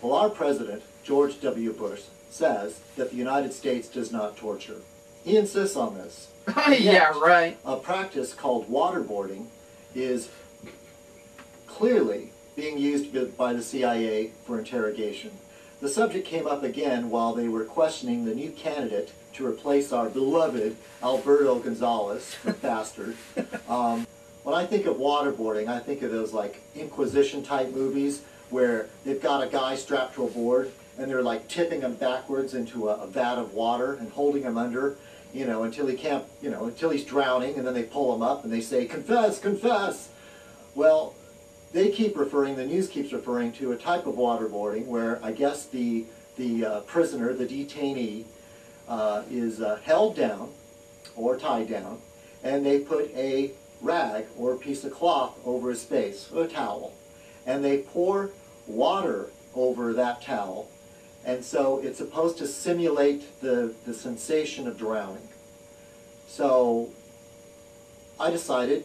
Well, our president, George W. Bush, says that the United States does not torture. He insists on this. Yeah, right. A practice called waterboarding is clearly being used by the CIA for interrogation. The subject came up again while they were questioning the new candidate to replace our beloved Alberto Gonzalez, the bastard. When I think of waterboarding, I think of those like Inquisition type movies where they've got a guy strapped to a board and they're like tipping him backwards into a vat of water and holding him under, you know, until he can't, you know, until he's drowning, and then they pull him up and they say, "Confess, confess." Well, they keep referring, the news keeps referring to a type of waterboarding where I guess the prisoner, the detainee, is held down or tied down, and they put a rag or a piece of cloth over his face, or a towel, and they pour water over that towel, and so it's supposed to simulate the sensation of drowning. So I decided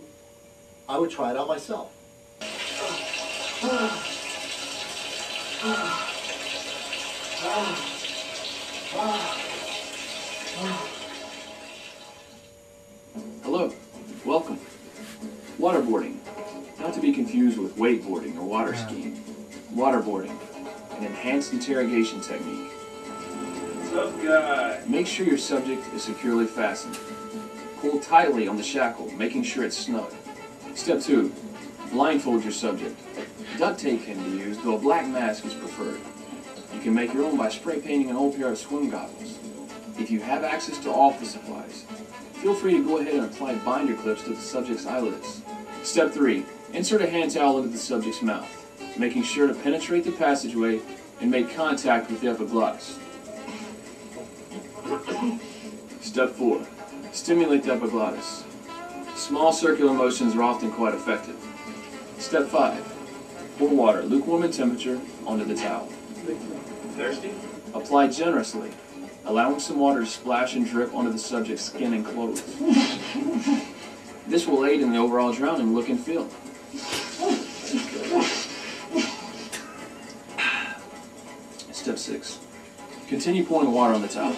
I would try it on myself. Hello, welcome. Waterboarding, not to be confused with wakeboarding or water skiing. Waterboarding, an enhanced interrogation technique. What's up, guy? Make sure your subject is securely fastened. Pull tightly on the shackle, making sure it's snug. Step 2, blindfold your subject. Duct tape can be used, though a black mask is preferred. You can make your own by spray painting an old pair of swim goggles. If you have access to office supplies, feel free to go ahead and apply binder clips to the subject's eyelids. Step 3, insert a hand towel into the subject's mouth, making sure to penetrate the passageway and make contact with the epiglottis. Step 4, stimulate the epiglottis. Small circular motions are often quite effective. Step 5, pour water, lukewarm in temperature, onto the towel. Thirsty? Apply generously, allowing some water to splash and drip onto the subject's skin and clothes. This will aid in the overall drowning look and feel. Step 6. Continue pouring water on the towel.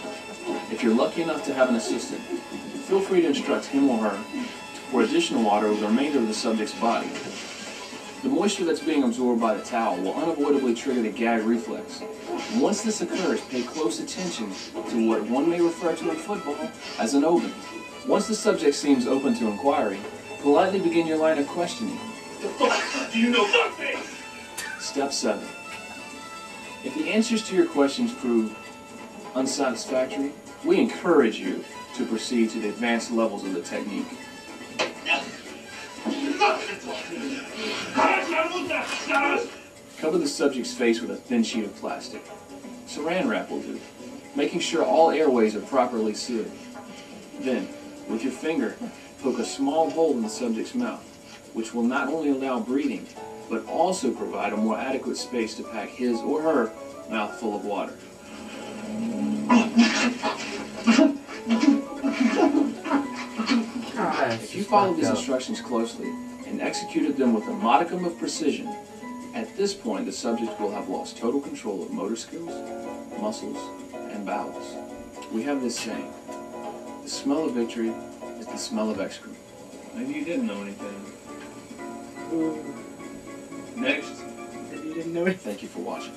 If you're lucky enough to have an assistant, feel free to instruct him or her to pour additional water over the remainder of the subject's body. The moisture that's being absorbed by the towel will unavoidably trigger the gag reflex. Once this occurs, pay close attention to what one may refer to in football as an open. Once the subject seems open to inquiry, politely begin your line of questioning. The fuck do you know nothing? Step 7. If the answers to your questions prove unsatisfactory, we encourage you to proceed to the advanced levels of the technique. Cover the subject's face with a thin sheet of plastic. Saran wrap will do, making sure all airways are properly sealed. Then, with your finger, poke a small hole in the subject's mouth, which will not only allow breathing, but also provide a more adequate space to pack his or her mouth full of water. If you follow these instructions closely and executed them with a modicum of precision, at this point the subject will have lost total control of motor skills, muscles, and bowels. We have this saying, the smell of victory is the smell of excrement. Maybe you didn't know anything. Ooh. Next. Maybe you didn't know it. Thank you for watching.